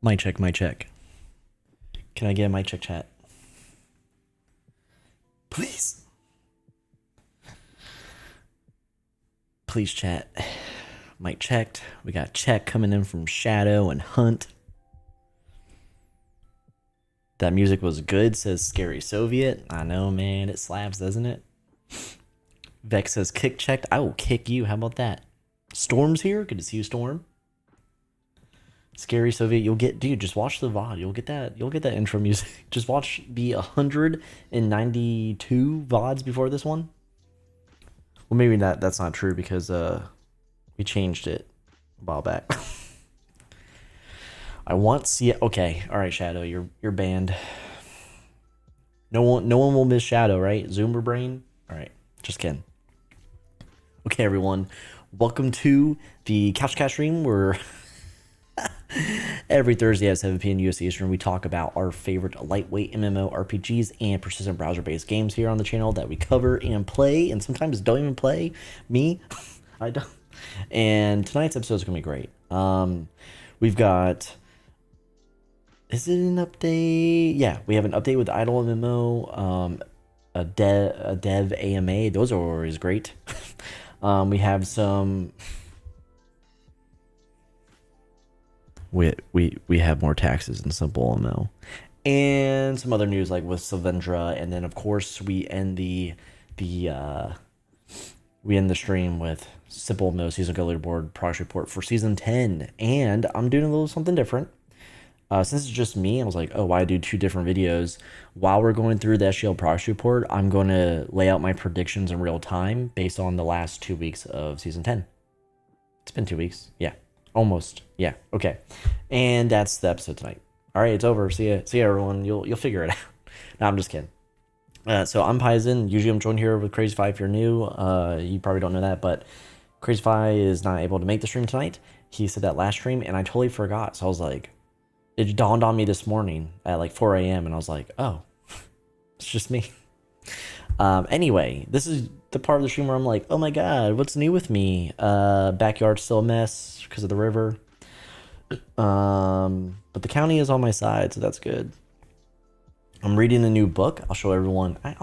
Mic check, mic check. Can I get a mic check, chat? Please. Please, chat. Mic checked. We got check coming in from Shadow and Hunt. That music was good, says Scary Soviet. I know, man. It slaps, doesn't it? Vex says kick checked. I will kick you. How about that? Storm's here. Good to see you, Storm. Scary Soviet, you'll get, dude, just watch the VOD. You'll get that intro music. Just watch the 192 VODs before this one. Well, maybe that's not true because we changed it a while back. I want see it. Okay, all right, Shadow, you're banned. No one will miss Shadow, right? Zoomer brain. All right, just kidding. Okay, everyone, welcome to the Couch Cash stream. We're every Thursday at 7 p.m. USD Eastern, we talk about our favorite lightweight MMORPGs and persistent browser-based games here on the channel that we cover and play, and sometimes don't even play. Me, I don't. And tonight's episode is gonna be great. We've got. Is it an update? Yeah, we have an update with IdleMMO, a dev AMA. Those are always great. We have some. We have more taxes in SimpleMMO, and some other news like with Solvendra, and then of course we end the stream with SimpleMMO season go leaderboard progress report for season 10, and I'm doing a little something different. Since it's just me, I was like, oh, why do two different videos? While we're going through the SGL progress report, I'm going to lay out my predictions in real time based on the last 2 weeks of season 10. It's been 2 weeks, yeah. Almost. Yeah. Okay. And that's the episode tonight. All right. It's over. See ya, everyone. You'll figure it out. No, I'm just kidding. So I'm Paisen. Usually I'm joined here with CrazyFi. If you're new, you probably don't know that, but CrazyFi is not able to make the stream tonight. He said that last stream, and I totally forgot. So I was like, it dawned on me this morning at like 4 a.m. and I was like, oh, it's just me. Anyway, this is the part of the stream where I'm like, oh my god, what's new with me? Backyard's still a mess because of the river. But the county is on my side, so that's good. I'm reading a new book. I'll show everyone right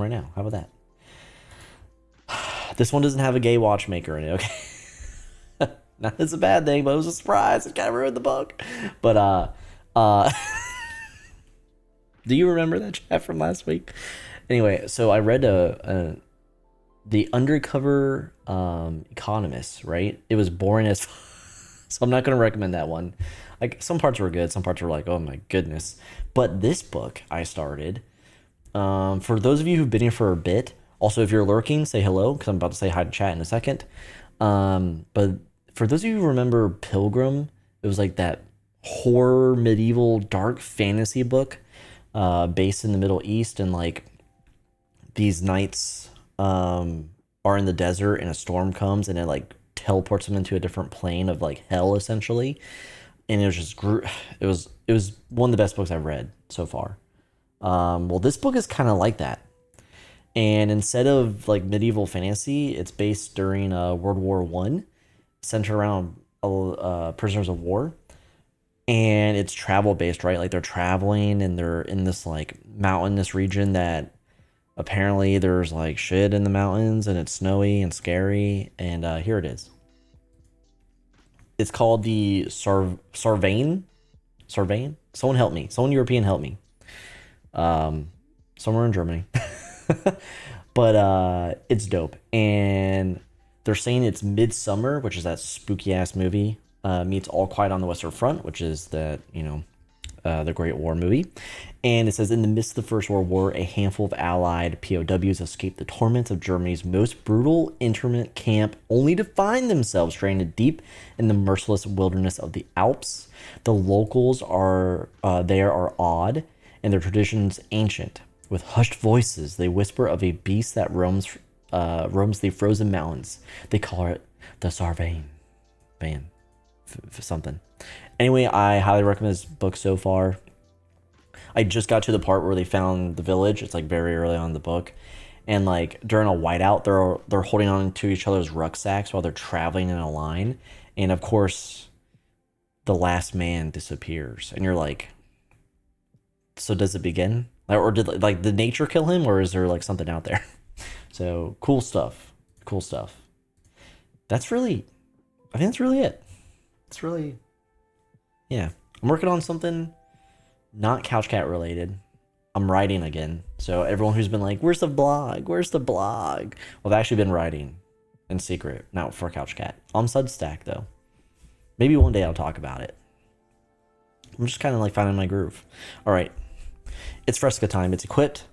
now. How about that? This one doesn't have a gay watchmaker in it, okay? Not that's a bad thing, but it was a surprise. It kind of ruined the book. But do you remember that chat from last week? Anyway, so I read the Undercover Economist, right? It was boring as so I'm not going to recommend that one. Like, some parts were good, some parts were like, oh my goodness. But this book I started, for those of you who've been here for a bit, also if you're lurking, say hello, because I'm about to say hi to chat in a second. But for those of you who remember Pilgrim, it was like that horror, medieval, dark fantasy book based in the Middle East, and like these knights are in the desert and a storm comes and it like teleports them into a different plane of like hell essentially, and it was just it was one of the best books I've read so far. Well, this book is kind of like that, and instead of like medieval fantasy, it's based during World War I, centered around prisoners of war, and it's travel based, right? Like they're traveling and they're in this like mountainous region that apparently there's like shit in the mountains and it's snowy and scary, and here it is. It's called the Sovereign. Someone help me. Someone European help me. Somewhere in Germany. But it's dope, and they're saying it's Midsummer, which is that spooky ass movie, meets All Quiet on the Western Front, which is that, the Great War movie. And it says, in the midst of the First World War, a handful of Allied POWs escaped the torments of Germany's most brutal internment camp, only to find themselves stranded deep in the merciless wilderness of the Alps. The locals are odd, and their traditions ancient. With hushed voices, they whisper of a beast that roams the frozen mountains. They call it the Sarvain. Something. Anyway, I highly recommend this book so far. I just got to the part where they found the village. It's like very early on in the book, and like during a whiteout, they're holding on to each other's rucksacks while they're traveling in a line. And of course, the last man disappears, and you're like, so does it begin? Or did like did nature kill him, or is there like something out there? So cool stuff. Cool stuff. That's really, I think that's really it. It's really, yeah. I'm working on something not Couch Cat related. I'm writing again. So everyone who's been like, where's the blog? Where's the blog? Well, I've actually been writing in secret, not for Couch Cat. On Substack, though. Maybe one day I'll talk about it. I'm just kind of like finding my groove. All right. It's Fresca time. It's equipped.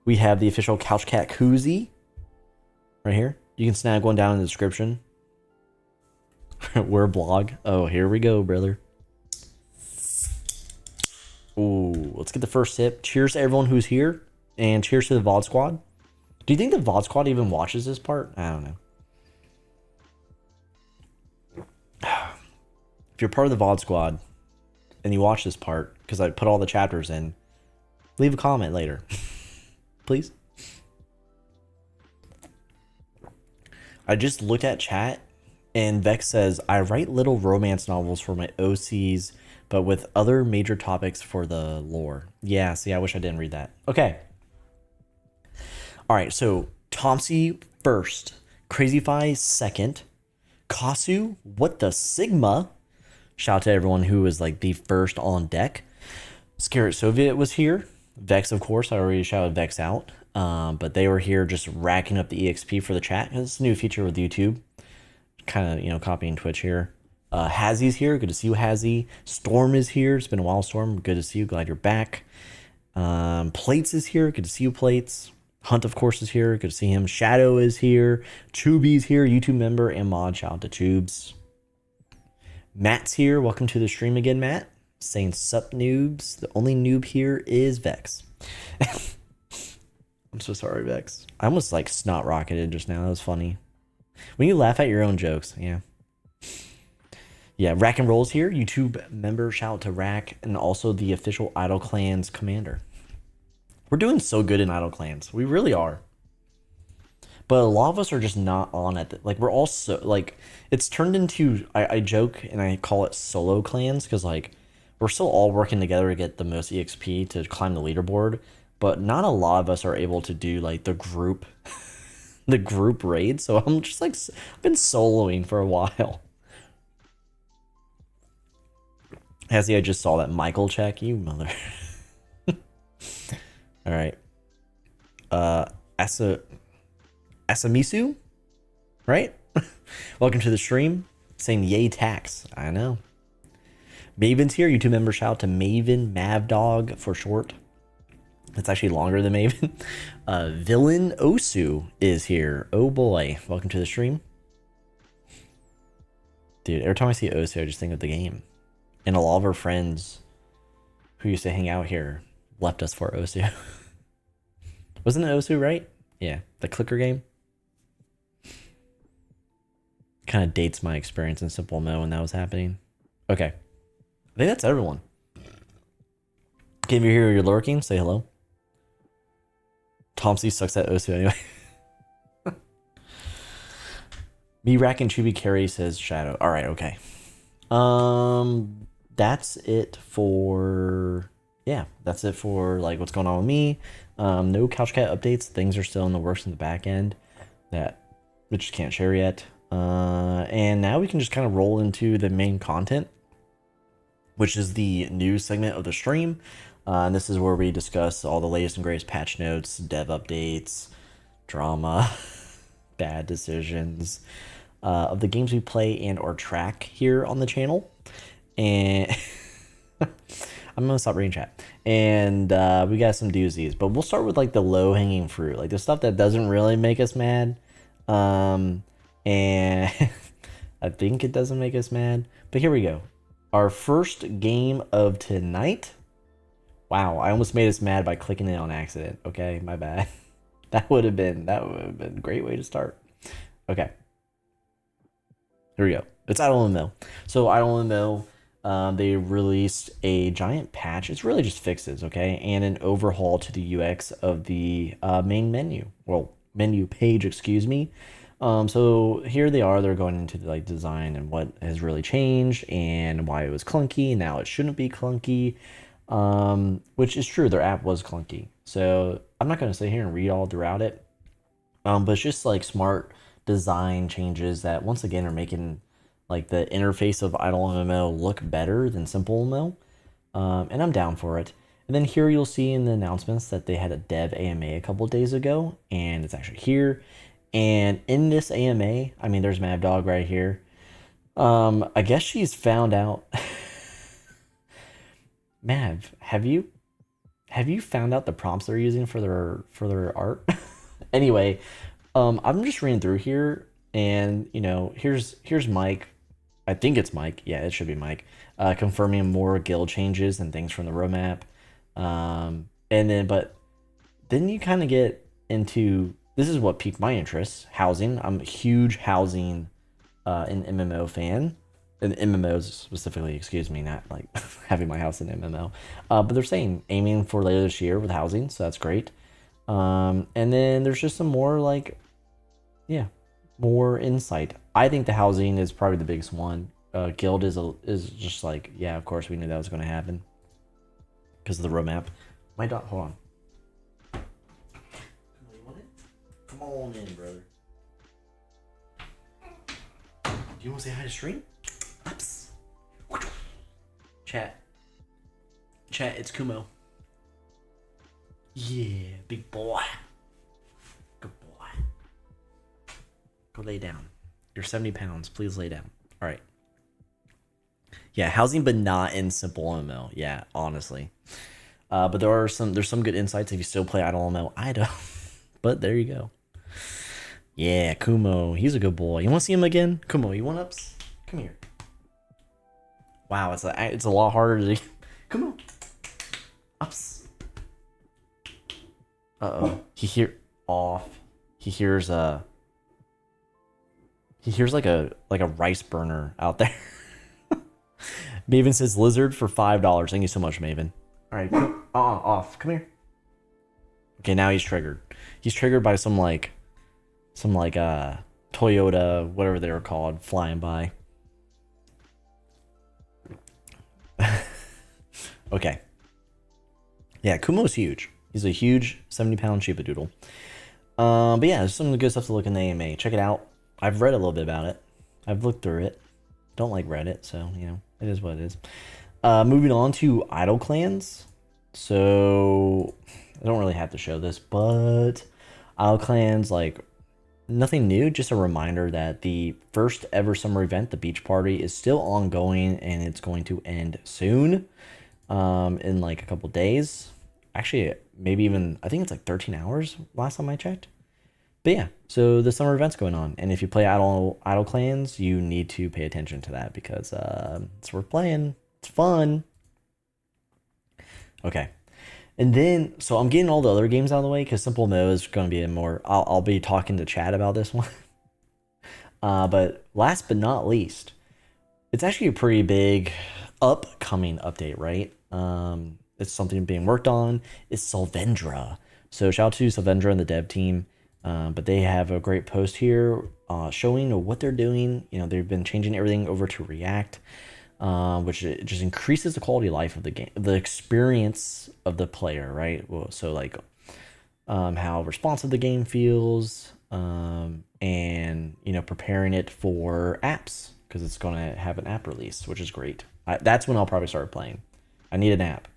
We have the official Couch Cat koozie right here. You can snag one down in the description. We're a blog. Oh, here we go, brother. Ooh, let's get the first sip. Cheers to everyone who's here. And cheers to the VOD squad. Do you think the VOD squad even watches this part? I don't know. If you're part of the VOD squad and you watch this part, because I put all the chapters in, leave a comment later. Please. I just looked at chat and Vex says, I write little romance novels for my OCs, but with other major topics for the lore. Yeah, see, I wish I didn't read that. Okay. All right, so Tomsy first, CrazyFi second, Kasu, what the Sigma? Shout out to everyone who was like the first on deck. Scarlet Soviet was here. Vex, of course, I already shouted Vex out. But they were here just racking up the EXP for the chat. It's a new feature with YouTube. Kind of, copying Twitch here. Hazzy's here. Good to see you, Hazzy. Storm is here. It's been a while, Storm. Good to see you. Glad you're back. Plates is here. Good to see you, Plates. Hunt, of course, is here. Good to see him. Shadow is here. Tube's here. YouTube member and mod. Shout out to Tubes. Matt's here. Welcome to the stream again, Matt. Saying sup, noobs. The only noob here is Vex. I'm so sorry, Vex. I almost like snot rocketed just now. That was funny. When you laugh at your own jokes, yeah. Yeah, Rack and Roll's here. YouTube member, shout out to Rack, and also the official Idle Clans commander. We're doing so good in Idle Clans. We really are. But a lot of us are just not on it. Like, we're all so, like, it's turned into, I joke and I call it solo clans, because, like, we're still all working together to get the most EXP to climb the leaderboard. But not a lot of us are able to do, like, the group raid. So I'm just, like, I've been soloing for a while. Hazzy, I just saw that Michael check. You mother. All right. Asamisu, right? Welcome to the stream. Saying yay tax. I know. Maven's here. YouTube member, shout out to Maven, Mavdog for short. That's actually longer than Maven. Villain Osu is here. Oh boy. Welcome to the stream. Dude, every time I see Osu, I just think of the game. And a lot of our friends who used to hang out here left us for Osu. Wasn't it Osu, right? Yeah, the clicker game. Kind of dates my experience in SimpleMMO when that was happening. Okay. I think that's everyone. Okay, if you're here, you're lurking, say hello. Tomsy sucks at Osu anyway. Me Rack and Chubby Carry says Shadow. All right, okay. That's it for, yeah, that's it for like what's going on with me. No Couch Cat updates. Things are still in the works in the back end that we just can't share yet. And now we can just kind of roll into the main content, which is the news segment of the stream. And this is where we discuss all the latest and greatest patch notes, dev updates, drama, bad decisions of the games we play and or track here on the channel. And I'm gonna stop reading chat. And we got some doozies, but we'll start with like the low-hanging fruit, like the stuff that doesn't really make us mad. And I think it doesn't make us mad, but here we go. Our first game of tonight. Wow, I almost made us mad by clicking it on accident. Okay, my bad. That would have been a great way to start. Okay. Here we go. It's IdleMMO. So IdleMMO, they released a giant patch. It's really just fixes, okay? And an overhaul to the UX of the main menu. Well, menu page, excuse me. So here they are. They're going into like design and what has really changed and why it was clunky. Now it shouldn't be clunky, which is true. Their app was clunky. So I'm not going to sit here and read all throughout it. But it's just like smart design changes that once again are making like the interface of IdleMMO look better than SimpleMMO. And I'm down for it. And then here you'll see in the announcements that they had a dev AMA a couple of days ago, and it's actually here. And in this AMA, I mean, there's Mad Dog right here. I guess she's found out. Mav, have you found out the prompts they're using for their art? Anyway, I'm just reading through here, and you know, here's Mike. I think it's Mike. Yeah, it should be Mike. Confirming more guild changes and things from the roadmap. But then you kind of get into, this is what piqued my interest: housing. I'm a huge housing an MMO fan, and MMOs specifically. Excuse me, not like having my house in MMO. But they're saying aiming for later this year with housing, so that's great. And then there's just some more like, yeah, more insight. I think the housing is probably the biggest one. Guild is just like, yeah, of course we knew that was going to happen because of the roadmap. My dog, hold on. You want it? Come on in, brother. Do you want to say hi to stream? Ups. Chat, it's Kumo. Yeah, big boy. Good boy. Go lay down. You're 70 pounds. Please lay down. All right. Yeah, housing, but not in SimpleMMO. Yeah, honestly. But there's some good insights if you still play IdleMMO. I don't. But there you go. Yeah, Kumo. He's a good boy. You want to see him again? Kumo, you want ups? Come here. Wow, it's a lot harder to... Kumo. Ups. Uh-oh. He hears like a rice burner out there. Maven says lizard for $5. Thank you so much, Maven. All right, off. Come here. Okay, now he's triggered. He's triggered by some Toyota, whatever they were called, flying by. Okay. Yeah, Kumo's huge. He's a huge 70-pound sheepadoodle. But yeah, there's some good stuff to look in the AMA. Check it out. I've read a little bit about it. I've looked through it. Don't like Reddit, so you know, it is what it is. Moving on to idle clans. So I don't really have to show this, but idle clans, like, nothing new, just a reminder that the first ever summer event, the beach party, is still ongoing and it's going to end soon. In like a couple days. Actually, maybe even, I think it's like 13 hours last time I checked. But yeah, so the summer event's going on, and if you play idle clans, you need to pay attention to that because it's worth playing. It's fun. Okay, and then so I'm getting all the other games out of the way because SimpleMMO is going to be a more. I'll be talking to Chad about this one. But last but not least, it's actually a pretty big upcoming update, right? It's something being worked on. It's Solvendra. So shout out to Solvendra and the dev team. But they have a great post here showing what they're doing. You know, they've been changing everything over to React, which just increases the quality of life of the game, the experience of the player, right? Well, so like how responsive the game feels, and you know, preparing it for apps because it's going to have an app release, which is great. That's when I'll probably start playing. I need an app.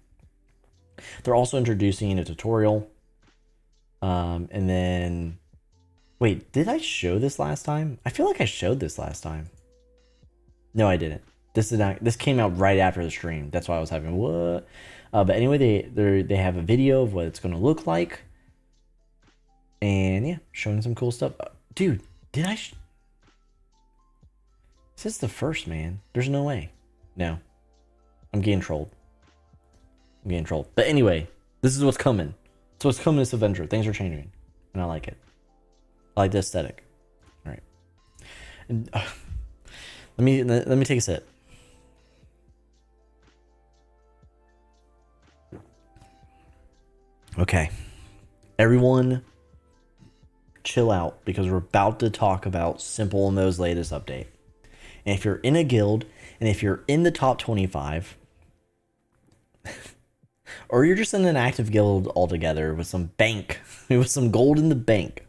They're also introducing a tutorial. And then, wait, did I show this last time? I feel like I showed this last time. No, I didn't. This came out right after the stream. That's why I was having what? But anyway, they have a video of what it's going to look like. And yeah, showing some cool stuff. Dude, did I? This is the first, man. There's no way. No. I'm getting trolled. But anyway, this is what's coming. So what's coming to Solvendra. Things are changing. And I like it. I like the aesthetic. All right. And, let me take a sip. Okay. Everyone chill out because we're about to talk about SimpleMMO's latest update. And if you're in a guild, and if you're in the top 25, or you're just in an active guild altogether with some bank, with some gold in the bank,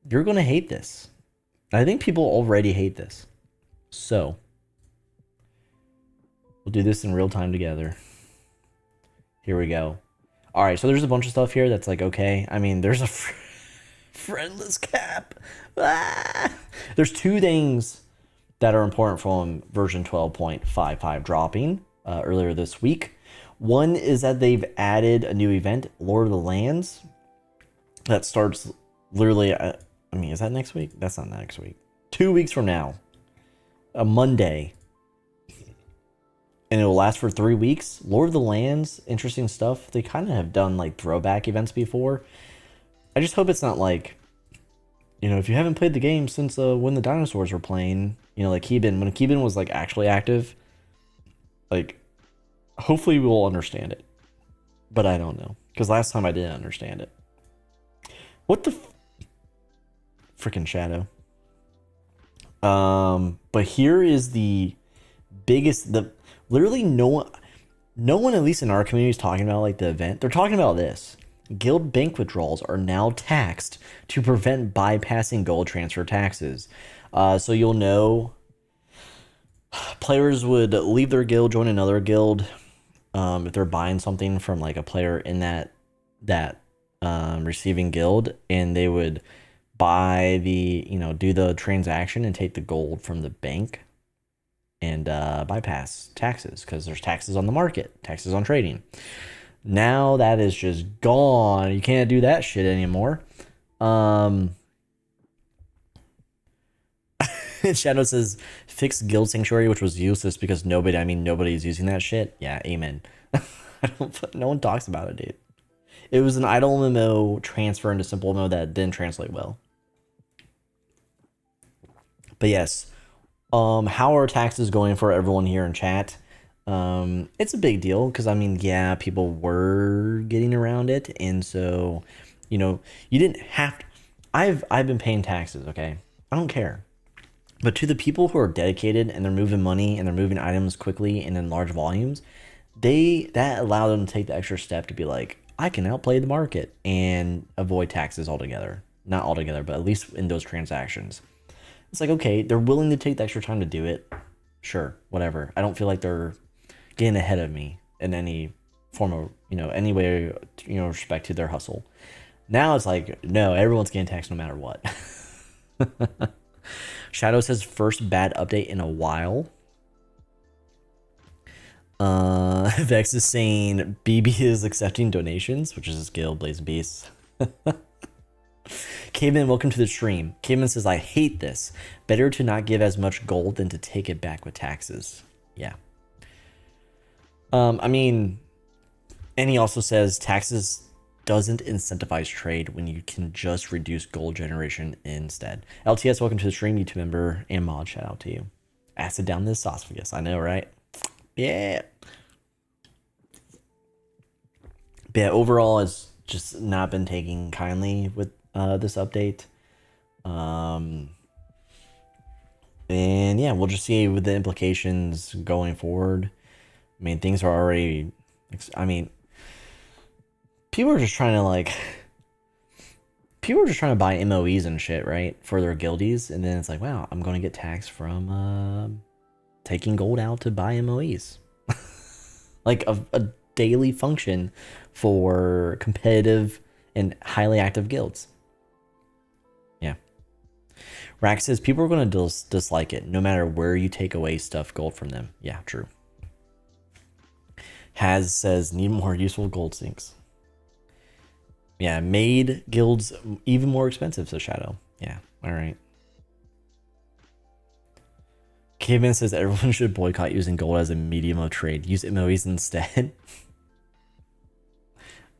you're going to hate this. I think people already hate this. So, we'll do this in real time together. Here we go. All right, so there's a bunch of stuff here that's like, okay. I mean, there's a friendless cap. Ah! There's two things that are important from version 12.55 dropping earlier this week. One is that they've added a new event, Lord of the Lands, that starts literally, I mean, is that next week? That's not next week. 2 weeks from now, a Monday. And it will last for 3 weeks. Lord of the Lands, interesting stuff. They kind of have done like throwback events before. I just hope it's not like, you know, if you haven't played the game since when the dinosaurs were playing, you know, like Keban, when Keban was like actually active, like, hopefully we'll understand it. But I don't know. Because last time I didn't understand it. What the freaking shadow? But here is the biggest, literally no one, at least in our community, is talking about like the event. They're talking about this. Guild bank withdrawals are now taxed to prevent bypassing gold transfer taxes. So you'll know players would leave their guild, join another guild. If they're buying something from like a player in that receiving guild, and they would buy the, you know, do the transaction and take the gold from the bank and bypass taxes, because there's taxes on the market, taxes on trading. Now that is just gone. You can't do that shit anymore. Shadow says fix guild sanctuary, which was useless because nobody's using that shit. Yeah, amen. No one talks about it, dude. It was an IdleMMO transfer into SimpleMMO that didn't translate well. But yes, how are taxes going for everyone here in chat? It's a big deal because, I mean, yeah, people were getting around it, and so, you know, you didn't have to. I've been paying taxes, okay? I don't care. But to the people who are dedicated and they're moving money and they're moving items quickly and in large volumes, that allowed them to take the extra step to be like, I can outplay the market and avoid taxes altogether. Not altogether, but at least in those transactions. It's like, okay, they're willing to take the extra time to do it. Sure, whatever. I don't feel like they're getting ahead of me in any form of, you know, any way, you know, respect to their hustle. Now it's like, no, everyone's getting taxed no matter what. Shadow says first bad update in a while. Vex is saying BB is accepting donations, which is his guild, Blaze Beasts. Caveman, welcome to the stream. Caveman says, I hate this. Better to not give as much gold than to take it back with taxes. Yeah. I mean, and he also says taxes doesn't incentivize trade when you can just reduce gold generation instead. LTS, welcome to the stream, YouTube member and mod. Shout out to you. Acid down this esophagus. I know, right? Yeah. But yeah, overall, it's just not been taking kindly with this update. And yeah, we'll just see with the implications going forward. I mean, things are already, I mean, people are just trying to buy MOEs and shit, right? For their guildies. And then it's like, wow, I'm going to get taxed from taking gold out to buy MOEs. Like a daily function for competitive and highly active guilds. Yeah. Rack says people are going to dislike it no matter where you take away stuff gold from them. Yeah, true. Haz says need more useful gold sinks. Yeah, made guilds even more expensive, says Shadow. Yeah, all right. Caveman says everyone should boycott using gold as a medium of trade. Use MOEs instead.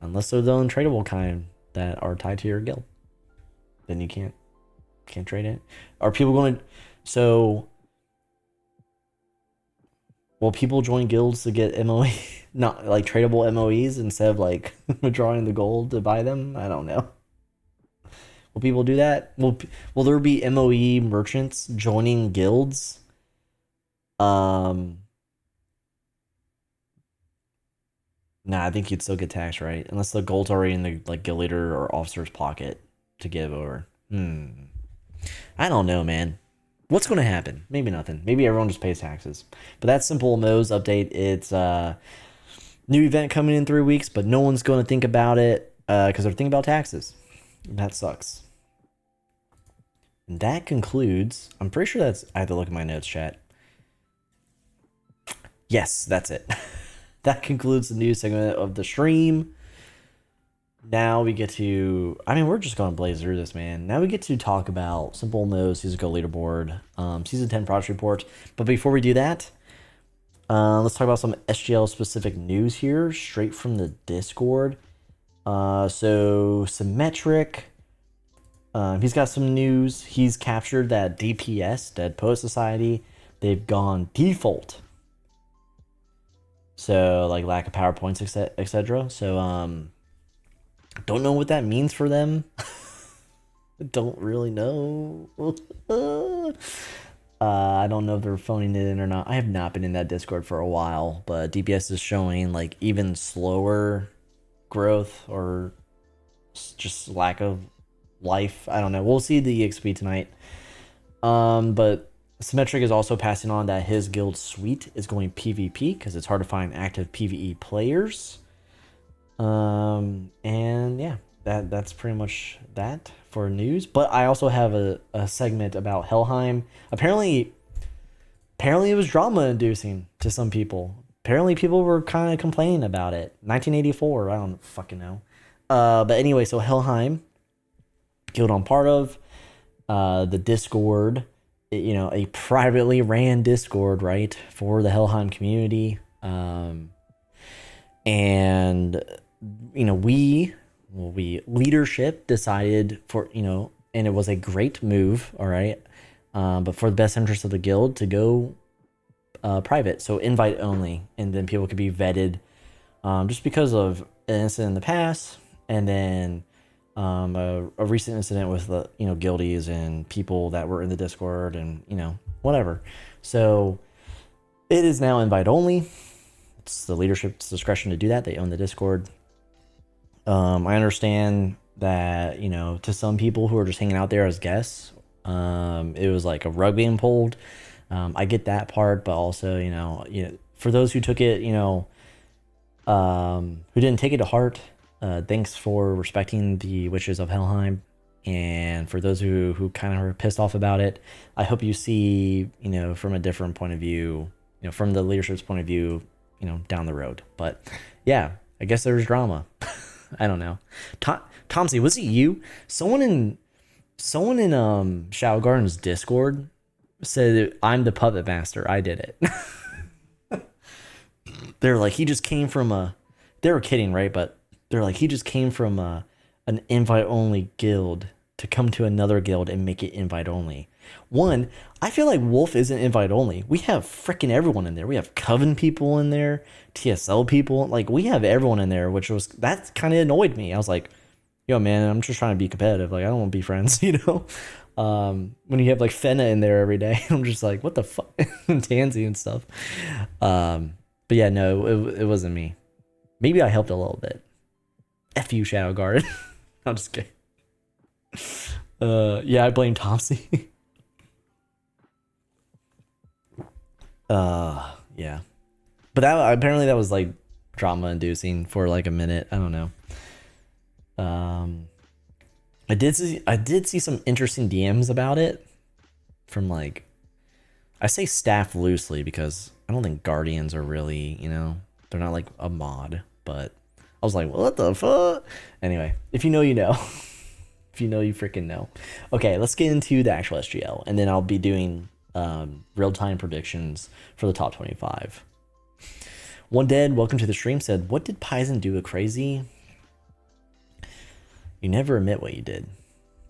Unless they're the untradeable kind that are tied to your guild. Then you can't trade it. Are people going to... So... Will people join guilds to get MOE, not like tradable MOEs instead of like withdrawing the gold to buy them? I don't know. Will people do that? Will there be MOE merchants joining guilds? Nah, I think you'd still get taxed, right? Unless the gold's already in the like guild leader or officer's pocket to give over. I don't know, man. What's going to happen? Maybe nothing. Maybe everyone just pays taxes. But that's SimpleMMO's update. It's new event coming in 3 weeks, but no one's going to think about it because they're thinking about taxes. And that sucks. And that concludes. I'm pretty sure that's. I have to look at my notes, chat. Yes, that's it. That concludes the news segment of the stream. Now we get to, I mean, we're just going to blaze through this, man. Now we get to talk about SimpleMMO Season Go Leaderboard, Season 10 Project Report. But before we do that, let's talk about some SGL specific news here, straight from the Discord. So Symmetric, he's got some news. He's captured that DPS, Dead Poet Society. They've gone default. So like lack of PowerPoints, etc. So don't know what that means for them. Don't really know. I don't know if they're phoning it in or not. I have not been in that Discord for a while, but DPS is showing like even slower growth or just lack of life. I don't know. We'll see the EXP tonight. But Symmetric is also passing on that his guild suite is going PvP because it's hard to find active PvE players. And yeah, that's pretty much that for news. But I also have a segment about Helheim. Apparently it was drama inducing to some people. Apparently people were kind of complaining about it. 1984, I don't fucking know. But anyway, so Helheim, guild I'm part of, the Discord, you know, a privately ran Discord, right, for the Helheim community. And you know, we leadership decided for, you know, and it was a great move, all right, but for the best interest of the guild to go private, so invite only, and then people could be vetted, just because of an incident in the past, and then a recent incident with the, you know, guildies and people that were in the Discord and, you know, whatever. So it is now invite only. It's the leadership's discretion to do that. They own the Discord. I understand that, you know, to some people who are just hanging out there as guests, it was like a rug being pulled. I get that part, but also, you know, for those who took it, you know, who didn't take it to heart, thanks for respecting the wishes of Helheim. And for those who kind of are pissed off about it, I hope you see, you know, from a different point of view, you know, from the leadership's point of view, you know, down the road. But yeah, I guess there's drama. I don't know. Tomsy, was it you? Someone in Shadow Garden's Discord said I'm the puppet master. I did it. They're like, he just came from a. They were kidding, right? But they're like, he just came from an invite only guild to come to another guild and make it invite only. One, I feel like Wolf isn't invite only. We have freaking everyone in there. We have Coven people in there, TSL people. Like, we have everyone in there, that kind of annoyed me. I was like, yo, man, I'm just trying to be competitive. Like, I don't want to be friends, you know? When you have like Fenna in there every day, I'm just like, what the fuck? And Tansy and stuff. But yeah, no, it wasn't me. Maybe I helped a little bit. F you, Shadow Guard. I'm just kidding. Yeah, I blame Topsy. Yeah. But apparently that was like drama inducing for like a minute. I don't know. I did see some interesting DMs about it from like, I say staff loosely because I don't think Guardians are really, you know, they're not like a mod, but I was like, what the fuck? Anyway, if you know, you know. If you know, you freaking know. Okay, let's get into the actual SGL, and then I'll be doing real-time predictions for the top 25. One Dead, welcome to the stream, said, what did Paisen do a crazy? You never admit what you did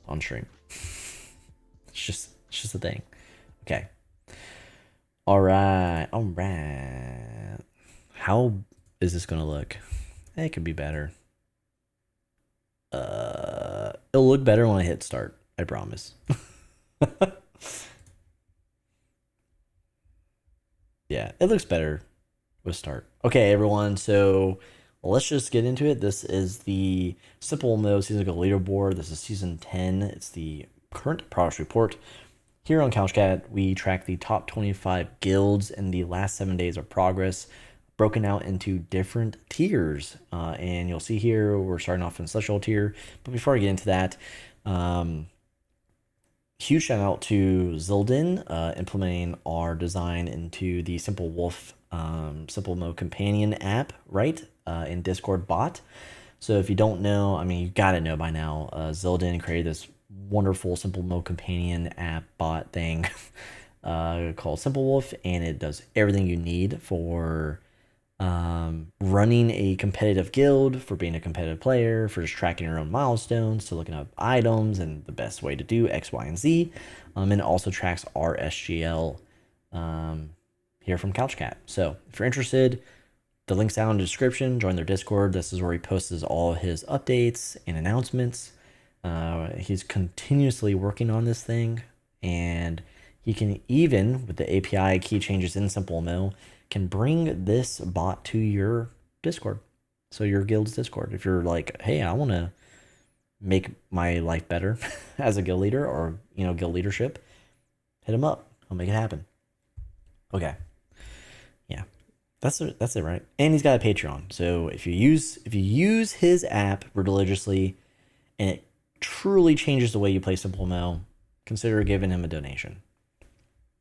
on stream. It's just a thing. Okay. All right. How is this gonna look? It could be better. It'll look better when I hit start. I promise. Yeah, it looks better with start. Okay, everyone. So let's just get into it. This is the SimpleMMO Season Leaderboard. This is Season 10. It's the current progress report. Here on CouchCat, we track the top 25 guilds in the last 7 days of progress, broken out into different tiers. And you'll see here, we're starting off in Celestial tier. But before I get into that, huge shout out to Zildin implementing our design into the Simple Wolf SimpleMMO companion app, right? In Discord bot. So if you don't know, I mean, you gotta know by now, Zildin created this wonderful SimpleMMO companion app bot thing called Simple Wolf, and it does everything you need for running a competitive guild, for being a competitive player, for just tracking your own milestones, to looking up items and the best way to do X, Y, and Z. And it also tracks our SGL here from CouchCat. So if you're interested, the link's down in the description. Join their Discord. This is where he posts all of his updates and announcements. He's continuously working on this thing, and he can even, with the API key changes in SimpleMMO, can bring this bot to your Discord. So your guild's Discord. If you're like, hey, I want to make my life better as a guild leader, or, you know, guild leadership, hit him up. I'll make it happen. Okay. Yeah. That's it, right? And he's got a Patreon. So if you use his app religiously and it truly changes the way you play SimpleMMO, consider giving him a donation.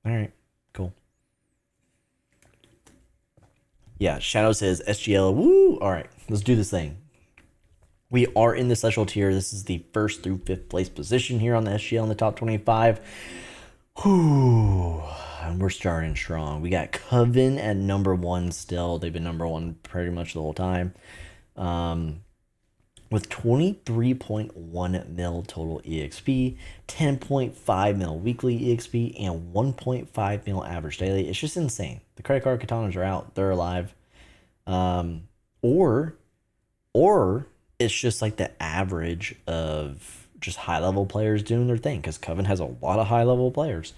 All right, cool. Yeah, Shadow says SGL. Woo! All right, let's do this thing. We are in the Celestial tier. This is the 1st through 5th place position here on the SGL in the top 25. Whew. And we're starting strong. We got Coven at number 1 still. They've been number 1 pretty much the whole time. With 23.1 mil total EXP, 10.5 mil weekly EXP, and 1.5 mil average daily. It's just insane. The credit card katanas are out. They're alive. Or it's just like the average of just high-level players doing their thing, because Coven has a lot of high-level players.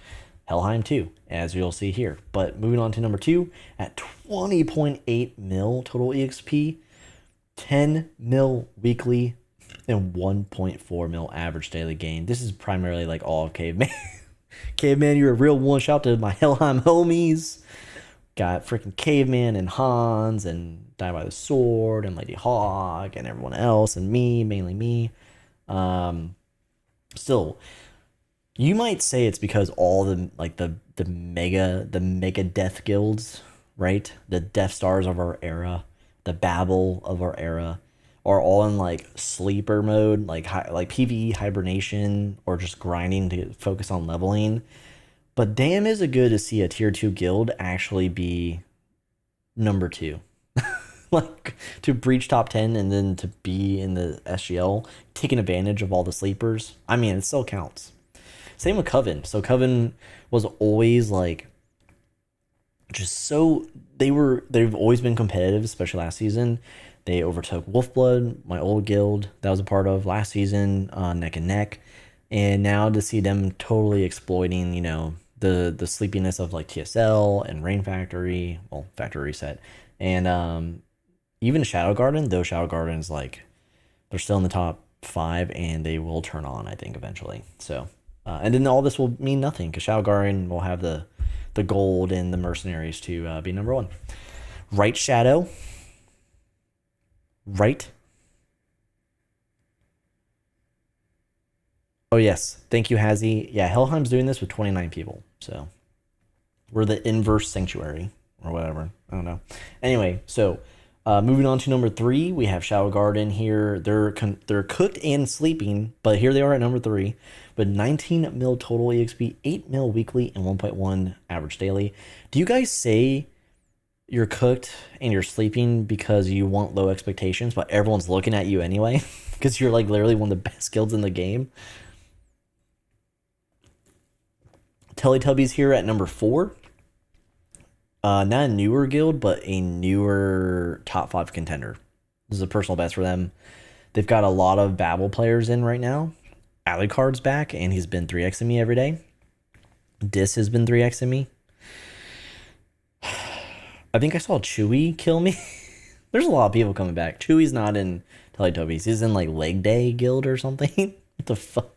Helheim too, as you'll see here. But moving on to number 2, at 20.8 mil total EXP, 10 mil weekly, and 1.4 mil average daily gain. This is primarily like all of Caveman. Caveman, you're a real one. Shout out to my Helheim homies. Got freaking Caveman and Hans and Die by the Sword and Lady Hawk and everyone else and me, mainly me. Still, you might say it's because all the like the mega death guilds, right? The Death Stars of our era, the Babel of our era, are all in like sleeper mode, like PvE hibernation, or just grinding to focus on leveling. But damn, is it good to see a tier 2 guild actually be number 2. Like, to breach top 10 and then to be in the SGL, taking advantage of all the sleepers. I mean, it still counts. Same with Coven. So Coven was always like, just so they've always been competitive, especially last season. They overtook Wolfblood, my old guild that I was a part of last season, neck and neck. And now to see them totally exploiting, you know, the sleepiness of like TSL and Rain Factory, well, Factory Reset, and even Shadow Garden, though Shadow Garden's like, they're still in the top 5 and they will turn on, I think, eventually. So, and then all this will mean nothing, because Shadow Garden will have the gold and the mercenaries to be number 1. Right, Shadow? Right? Oh, yes. Thank you, Hazy. Yeah, Helheim's doing this with 29 people. So we're the inverse sanctuary or whatever. I don't know. Anyway, so moving on to number 3, we have Shadow Garden here. They're cooked and sleeping, but here they are at number 3 with 19 mil total EXP, 8 mil weekly, and 1.1 average daily. Do you guys say you're cooked and you're sleeping because you want low expectations, but everyone's looking at you anyway? Because you're like literally one of the best guilds in the game. Teletubbies here at number 4. Not a newer guild, but a newer top 5 contender. This is a personal best for them. They've got a lot of Babel players in right now, Alucard's back, and he's been 3xing me every day. Dis has been 3xing me. I think I saw Chewy kill me. There's a lot of people coming back. Chewy's not in Teletubbies. He's in like Leg Day Guild or something. What the fuck?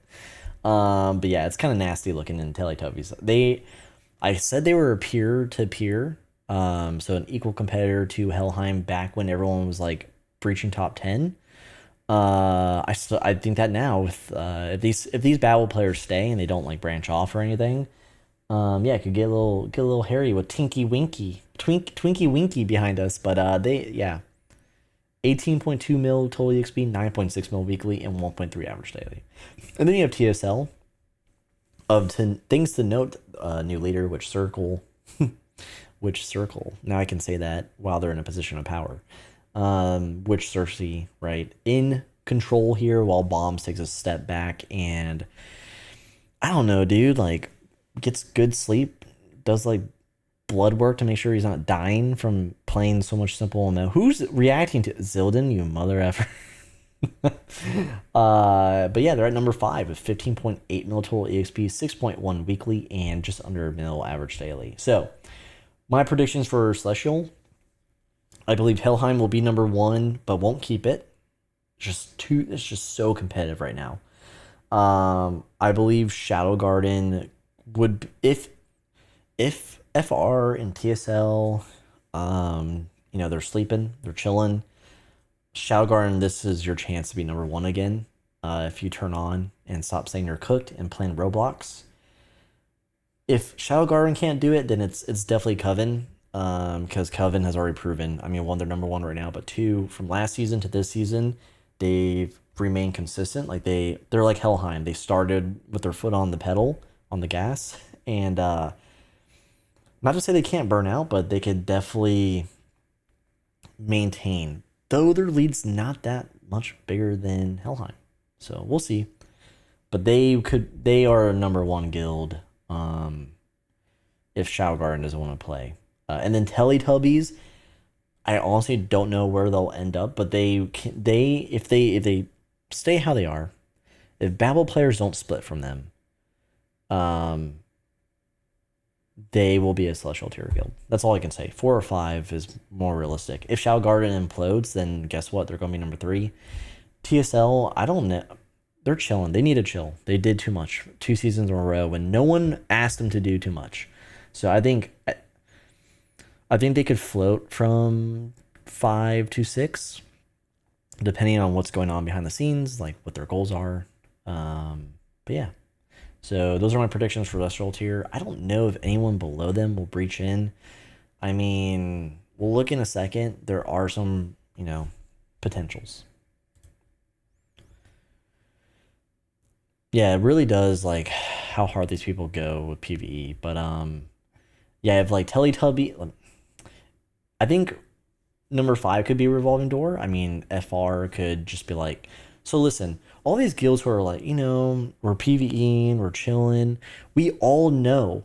But yeah, it's kind of nasty looking in Teletubbies. I said they were peer to peer. So an equal competitor to Helheim back when everyone was like breaching top 10. I think that now with if these battle players stay and they don't like branch off or anything, yeah, it could get a little hairy with Twinkie Winky behind us. But 18.2 mil total EXP, 9.6 mil weekly, and 1.3 average daily. And then you have TSL. Things to note, new leader, which circle. Now I can say that while they're in a position of power. Which Cersei, right, in control here while Bombs takes a step back, and I don't know, dude, like gets good sleep, does like blood work to make sure he's not dying from playing so much SimpleMMO. Who's reacting to Zildin, you mother effer? But yeah, they're at number 5 with 15.8 mil total EXP, 6.1 weekly, and just under a mil average daily. So my predictions for Celestial, I believe Helheim will be number 1, but won't keep it. It's just so competitive right now. I believe Shadow Garden would, if FR and TSL, they're sleeping, they're chilling. Shadow Garden, this is your chance to be number 1 again. If you turn on and stop saying you're cooked and playing Roblox. If Shadow Garden can't do it, then it's definitely Coven. Because Coven has already proven, I mean, 1, they're number 1 right now, but 2, from last season to this season, they've remained consistent. Like they're like Helheim. They started with their foot on the pedal, on the gas, and not to say they can't burn out, but they could definitely maintain, though their lead's not that much bigger than Helheim. So we'll see. But they are a number 1 guild if Shadow Garden doesn't want to play. And then Teletubbies, I honestly don't know where they'll end up, but if they stay how they are, if Babel players don't split from them, they will be a Celestial tier guild. That's all I can say. 4 or 5 is more realistic. If Shadow Garden implodes, then guess what? They're going to be number 3. TSL, I don't know. They're chilling. They need to chill. They did too much 2 seasons in a row when no one asked them to do too much. So I think they could float from 5 to 6, depending on what's going on behind the scenes, like what their goals are. But yeah, so those are my predictions for Celestial tier. I don't know if anyone below them will breach in. I mean, we'll look in a second. There are some, potentials. Yeah, it really does, like, how hard these people go with PvE. But, yeah, if, like, Teletubby, I think number 5 could be a revolving door. I mean, FR could just be like, so listen, all these guilds who are like, we're PvEing, we're chilling. We all know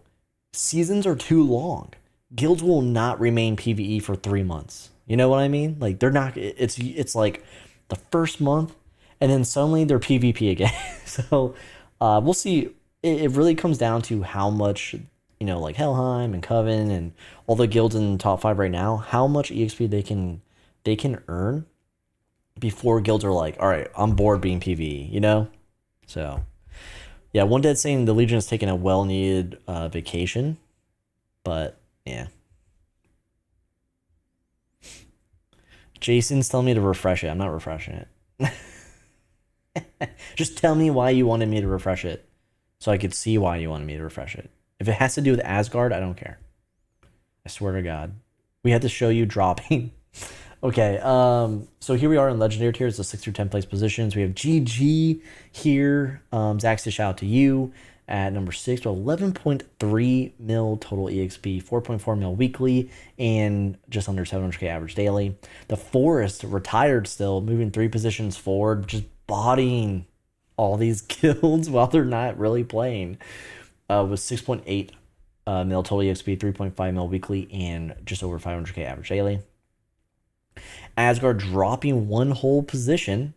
seasons are too long. Guilds will not remain PvE for 3 months. You know what I mean? Like, they're not, it's like the first month, and then suddenly they're PvP again. So we'll see. It really comes down to how much, like Helheim and Coven and all the guilds in the top 5 right now, how much EXP they can earn before guilds are like, all right, I'm bored being PvE, So yeah, One Dead saying the Legion is taking a well-needed vacation, but yeah. Jason's telling me to refresh it. I'm not refreshing it. Just tell me why you wanted me to refresh it so I could see why you wanted me to refresh it. If it has to do with Asgard, I don't care. I swear to God. We had to show you dropping. Okay, so here we are in Legendary tiers, the 6 through 10 place positions. We have GG here. Zax, to shout out to you at number 6 with 11.3 mil total EXP, 4.4 mil weekly, and just under 700k average daily. The Forest retired still, moving 3 positions forward, just bodying all these guilds while they're not really playing. With 6.8 mil total EXP, 3.5 mil weekly, and just over 500k average daily. Asgard dropping 1 whole position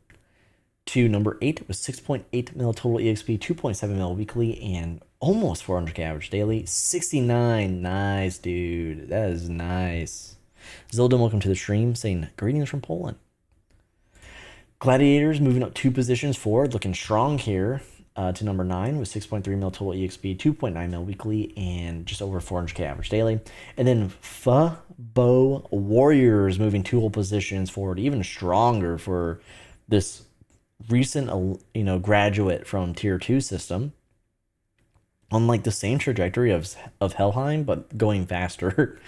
to number 8 with 6.8 mil total EXP, 2.7 mil weekly, and almost 400k average daily. 69, nice, dude. That is nice. Zildin, welcome to the stream, saying greetings from Poland. Gladiators moving up 2 positions forward, looking strong here. To number 9 with 6.3 mil total EXP, 2.9 mil weekly, and just over 400k average daily. And then Fabo Warriors moving 2 whole positions forward, even stronger for this recent, graduate from Tier 2 system. On like the same trajectory of Helheim, but going faster.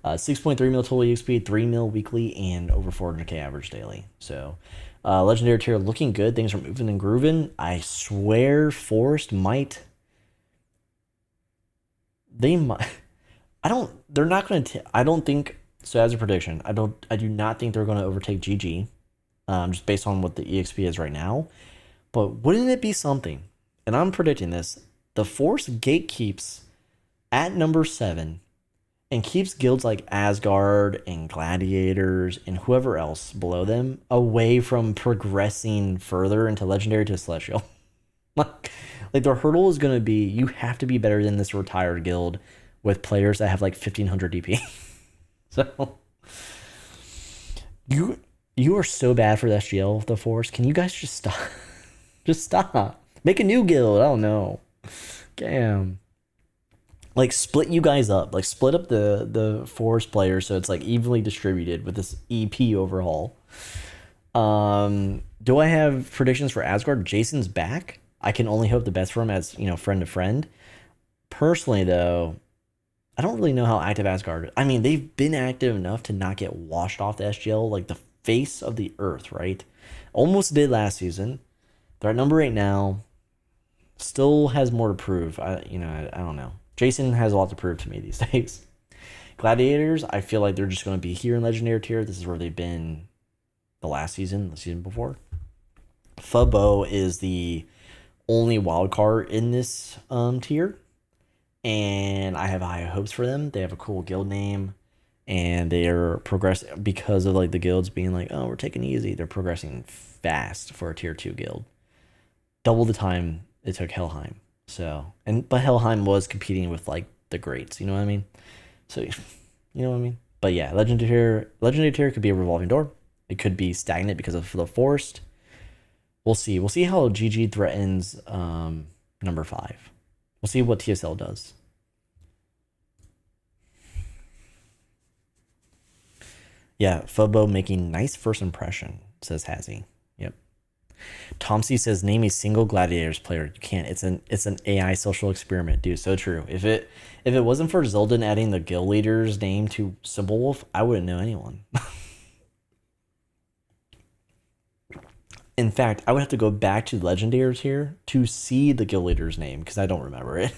6.3 mil total EXP, 3 mil weekly, and over 400k average daily. So legendary tier looking good. Things are moving and grooving. I swear Forest might. They might. They're not going to. I don't think so. As a prediction, I do not think they're going to overtake GG. Just based on what the EXP is right now. But wouldn't it be something? And I'm predicting this. The Forest gatekeeps at number 7 and keeps guilds like Asgard and Gladiators and whoever else below them away from progressing further into Legendary to Celestial. like the hurdle is going to be, you have to be better than this retired guild with players that have like 1500 DP. So you are so bad for the SGL, the Force. Can you guys just stop? Just stop. Make a new guild. I don't know. Damn. Like split you guys up. Like split up the Force players so it's like evenly distributed with this EP overhaul. Do I have predictions for Asgard? Jason's back. I can only hope the best for him as, friend to friend. Personally though, I don't really know how active Asgard is. I mean, they've been active enough to not get washed off the SGL, like the face of the earth, right? Almost did last season. They're at number 8 now. Still has more to prove. I don't know. Jason has a lot to prove to me these days. Gladiators, I feel like they're just going to be here in Legendary tier. This is where they've been the season before. Fabo is the only wild card in this tier. And I have high hopes for them. They have a cool guild name. And they are progressing because of like the guilds being like, oh, we're taking it easy. They're progressing fast for a tier 2 guild. Double the time it took Helheim. But Helheim was competing with like the greats, you know what I mean? So, you know what I mean? But yeah, Legendary tier could be a revolving door. It could be stagnant because of the Forest. We'll see. We'll see how GG threatens number 5. We'll see what TSL does. Yeah, Fabo making nice first impression, says Hazzy. Yep. Tom C says, name a single Gladiators player. You can't. It's an AI social experiment, dude. So true. If it wasn't for Zildin adding the guild leader's name to Simplewolf, I wouldn't know anyone. In fact, I would have to go back to Legendaries here to see the guild leader's name because I don't remember it.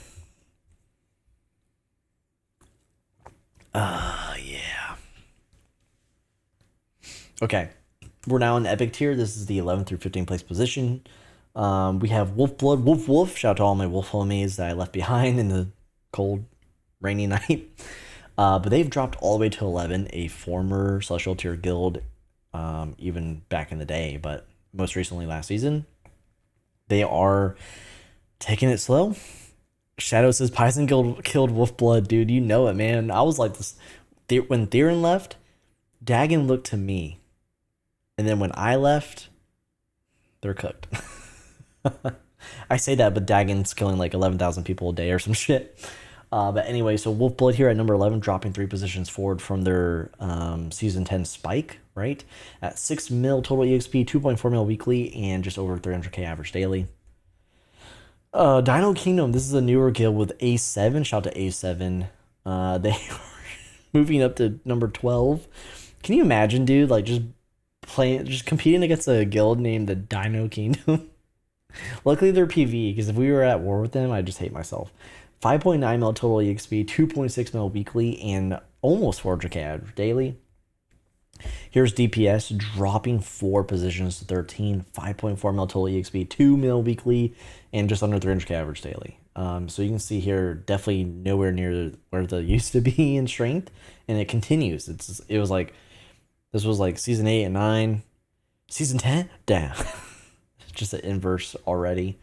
Yeah. Okay. We're now in the Epic tier. This is the 11th through 15th place position. We have Wolfblood, Wolf. Shout out to all my Wolf homies that I left behind in the cold, rainy night. But they've dropped all the way to 11, a former Celestial tier guild, even back in the day, but most recently last season. They are taking it slow. Shadow says Paisen killed Wolfblood, dude. You know it, man. I was like this when Theron left. Dagon looked to me, and then when I left, they're cooked. I say that, but Dagon's killing like 11,000 people a day or some shit. But anyway, so Wolfblood here at number 11, dropping 3 positions forward from their season 10 spike, right? At 6 mil total EXP, 2.4 mil weekly, and just over 300k average daily. Dino Kingdom, this is a newer guild with A7. Shout out to A7. They are moving up to number 12. Can you imagine, dude? Like just competing against a guild named the Dino Kingdom. Luckily, they're PV, because if we were at war with them, I'd just hate myself. 5.9 mil total EXP, 2.6 mil weekly, and almost 400k average daily. Here's DPS dropping 4 positions to 13, 5.4 mil total EXP, 2 mil weekly, and just under 300k average daily. So you can see here, definitely nowhere near where they used to be in strength, and it continues. It was like, this was like season 8 and 9, season 10, damn. just an inverse already.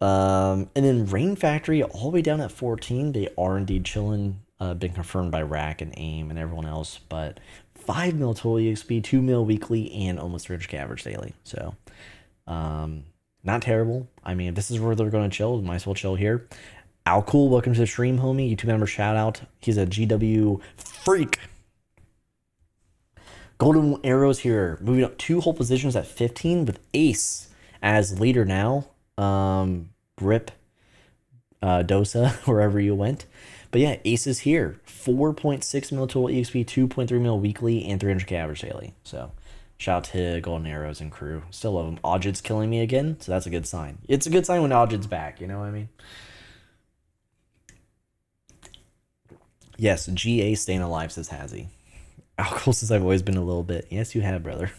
And then Rain Factory all the way down at 14. They are indeed chilling. Been confirmed by Rack and AIM and everyone else. But 5 mil total EXP, 2 mil weekly, and almost 300k average daily. So, not terrible. I mean, if this is where they're going to chill, might as well chill here. Alcool, welcome to the stream, homie. YouTube member shout out. He's a GW freak. Golden Arrows here, moving up 2 whole positions at 15 with Ace as leader now. Rip Dosa, wherever you went. But yeah, Ace is here. 4.6 mil total EXP, 2.3 mil weekly, and 300k average daily. So shout out to Golden Arrows and crew. Still love him. Odgid's killing me again, so that's a good sign. It's a good sign when Odgid's back, you know what I mean? Yes, GA staying alive, says Hazzy. Alcohol says I've always been a little bit. Yes, you have, brother.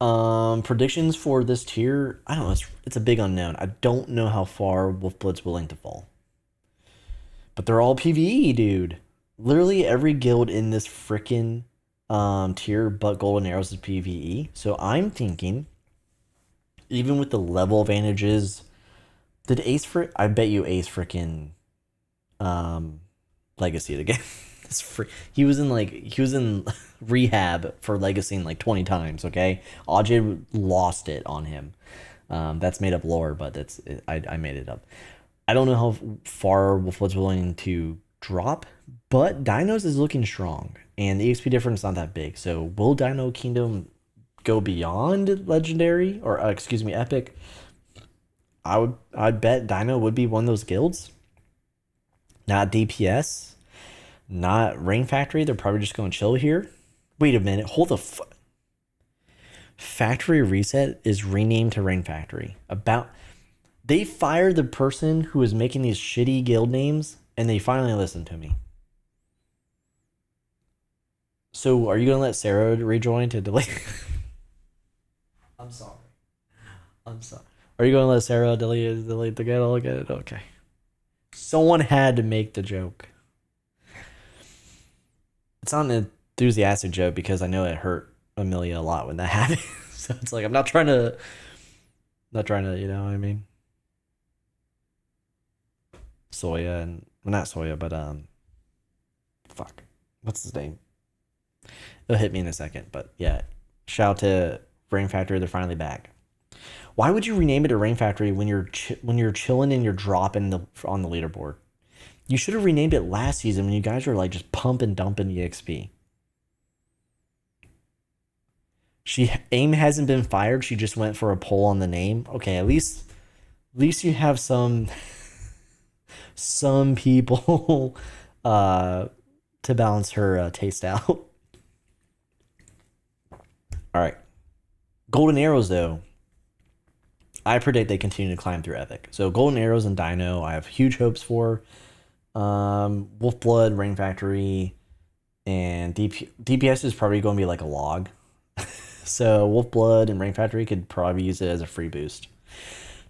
Predictions for this tier, I don't know, it's a big unknown. I don't know how far Wolfblood's willing to fall. But they're all PvE, dude. Literally every guild in this freaking tier but Golden Arrows is PvE. So I'm thinking, even with the level advantages, did Ace I bet you Ace freaking Legacy again. It's free. He was in rehab for legacying like 20 times, okay? Ajay lost it on him. That's made up lore, but I made it up. I don't know how far Wolfblood's willing to drop, but Dinos is looking strong, and the EXP difference is not that big. So will Dino Kingdom go beyond Legendary, or excuse me, Epic? I'd bet Dino would be one of those guilds. Not DPS. Not Rain Factory. They're probably just going to chill here. Wait a minute. Hold the Factory Reset is renamed to Rain Factory. They fired the person who was making these shitty guild names, and they finally listened to me. So are you going to let Sarah rejoin to delete? I'm sorry. Are you going to let Sarah delete the guild again? Okay. Someone had to make the joke. It's not an enthusiastic joke because I know it hurt Amelia a lot when that happened. So it's like I'm not trying to, you know what I mean? Soya and well, not Soya, but fuck, what's his name? It'll hit me in a second, but yeah, shout out to Rain Factory. They're finally back. Why would you rename it a Rain Factory when you're chilling and you're dropping on the leaderboard? You should have renamed it last season when you guys were like just pumping dumping EXP. AIM hasn't been fired. She just went for a poll on the name. Okay, at least you have some people to balance her taste out. All right, Golden Arrows though. I predict they continue to climb through Epic. So Golden Arrows and Dino, I have huge hopes for. Wolfblood, Rain Factory, and DPS is probably going to be like a log. So Wolfblood and Rain Factory could probably use it as a free boost.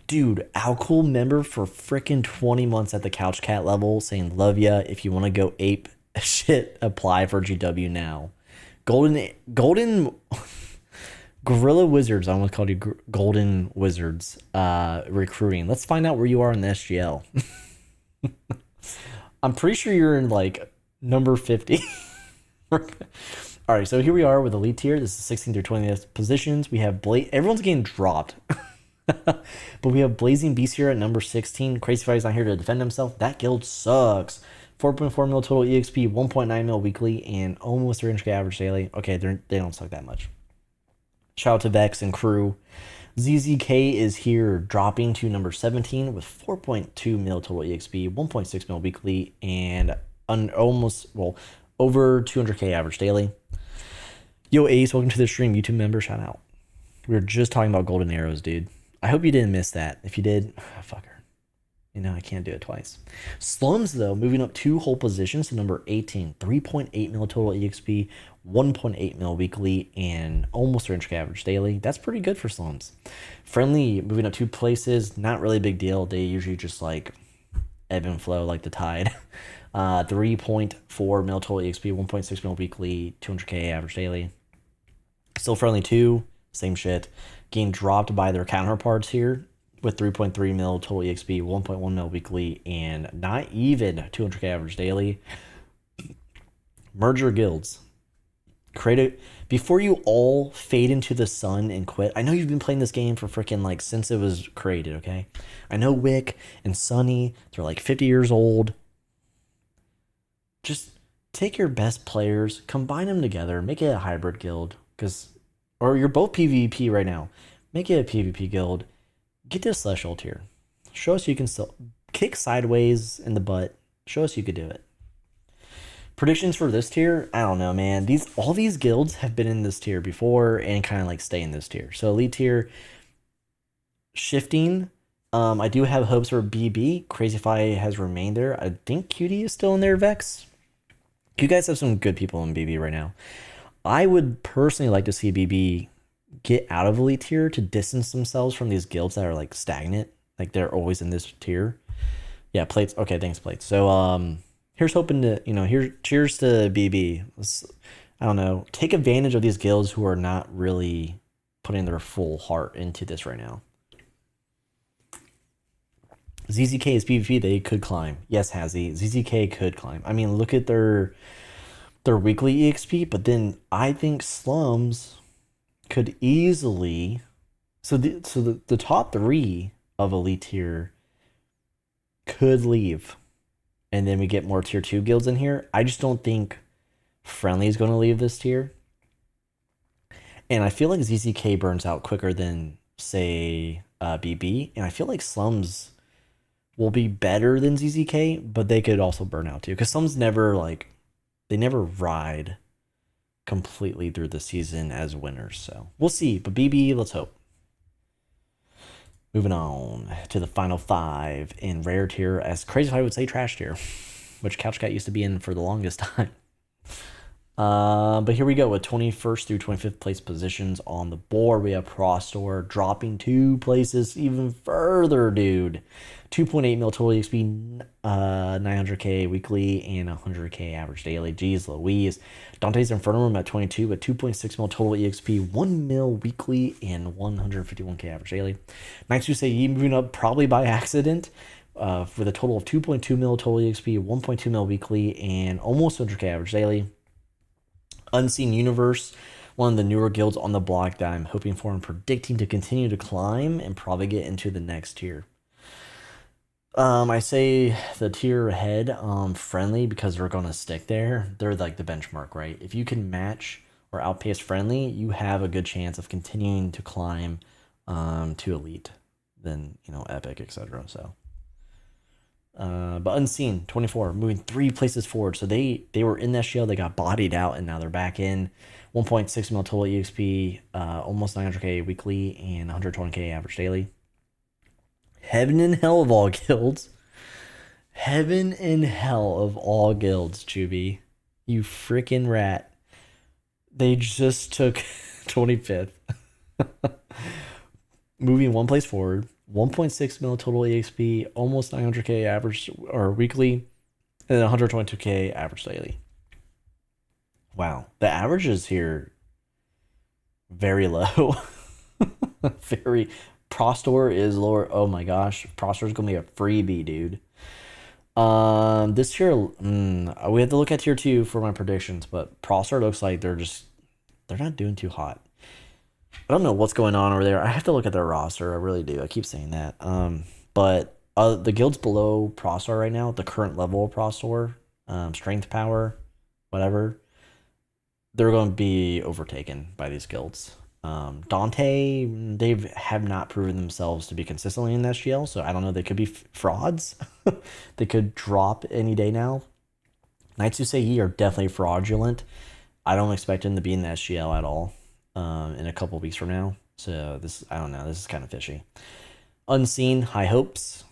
Dude, Alcool member for freaking 20 months at the Couch Cat level saying love ya. If you want to go ape shit, apply for GW now. Golden Gorilla Wizards, I almost called you Golden Wizards, recruiting. Let's find out where you are in the SGL. I'm pretty sure you're in like number 50. All right, so here we are with Elite Tier. This is 16 through 20th positions. We have everyone's getting dropped. But we have Blazing Beast here at number 16. CrazyFi is not here to defend himself. That guild sucks. 4.4 mil total EXP, 1.9 mil weekly, and almost 300k average daily. Okay, they don't suck that much. Shout out to Vex and crew. ZZK is here, dropping to number 17 with 4.2 mil total EXP, 1.6 mil weekly, and over 200k average daily. Yo, Ace, welcome to the stream. YouTube member, shout out. We were just talking about Golden Arrows, dude. I hope you didn't miss that. If you did, fucker. You know, I can't do it twice. Slums, though, moving up 2 whole positions to number 18. 3.8 mil total EXP, 1.8 mil weekly, and almost 300k average daily. That's pretty good for Slums. Friendly, moving up 2 places. Not really a big deal. They usually just, like, ebb and flow like the tide. 3.4 mil total EXP, 1.6 mil weekly, 200k average daily. Still Friendly 2. same shit, getting dropped by their counterparts here with 3.3 mil total EXP, 1.1 mil weekly, and not even 200k average daily. Merger guilds. Create it before you all fade into the sun and quit. I know you've been playing this game for freaking like since it was created, okay? I know Wick and Sunny, they're like 50 years old. Just take your best players, combine them together, make it a hybrid guild, or you're both PvP right now. Make it a PvP guild. Get this Celestial tier. Show us you can still kick sideways in the butt. Show us you could do it. Predictions for this tier, I don't know, man. All these guilds have been in this tier before and kind of like stay in this tier. So elite tier shifting. I do have hopes for BB. CrazyFi has remained there. I think QD is still in there, Vex. You guys have some good people in BB right now. I would personally like to see BB get out of elite tier to distance themselves from these guilds that are like stagnant. Like they're always in this tier. Yeah, plates. Okay, thanks, plates. So here's hoping to, cheers to BB. I don't know, take advantage of these guilds who are not really putting their full heart into this right now. ZZK is PvP, they could climb. Yes, Hazzy, ZZK could climb. I mean, look at their weekly EXP, but then I think Slums could easily... So the top 3 of elite tier could leave. And then we get more tier 2 guilds in here. I just don't think Friendly is going to leave this tier. And I feel like ZZK burns out quicker than, say, BB. And I feel like Slums will be better than ZZK, but they could also burn out too. Because Slums never, they never ride completely through the season as winners. So we'll see. But BB, let's hope. Moving on to the final 5 in rare tier, as CrazyFi would say, trash tier, which Couch Cat used to be in for the longest time. But here we go with 21st through 25th place positions on the board. We have Prostor dropping 2 places even further, dude. 2.8 mil total EXP, 900k weekly, and 100k average daily. Jeez Louise. Dante's Inferno Room at 22 with 2.6 mil total EXP, 1 mil weekly, and 151k average daily. Nights Who Say Ye moving up probably by accident with a total of 2.2 mil total EXP, 1.2 mil weekly, and almost 100k average daily. Unseen Universe, one of the newer guilds on the block that I'm hoping for and predicting to continue to climb and probably get into the next tier. I say the tier ahead, Friendly, because they're going to stick there. They're like the benchmark, right? If you can match or outpace Friendly, you have a good chance of continuing to climb to elite, then, epic, etc. So, but Unseen, 24, moving 3 places forward. So they were in that SGL, they got bodied out, and now they're back in. 1.6 mil total EXP, almost 900k weekly, and 120k average daily. Heaven and hell of all guilds. Heaven and hell of all guilds, Chubby. You freaking rat. They just took 25th. Moving 1 place forward. 1.6 mil total EXP, almost 900k average or weekly, and then 122k average daily. Wow. The averages here very low. Very... Prostor is lower. Oh my gosh. Prostor is going to be a freebie, dude. This tier, we have to look at tier 2 for my predictions, but Prostor looks like they're not doing too hot. I don't know what's going on over there. I have to look at their roster. I really do. I keep saying that. But the guilds below Prostor right now, the current level of Prostor, strength, power, whatever, they're going to be overtaken by these guilds. Dante, they have not proven themselves to be consistently in SGL, so I don't know. They could be frauds. They could drop any day now. Knights Who Say Ye are definitely fraudulent. I don't expect them to be in the SGL at all in a couple weeks from now. So I don't know. This is kind of fishy. Unseen, high hopes.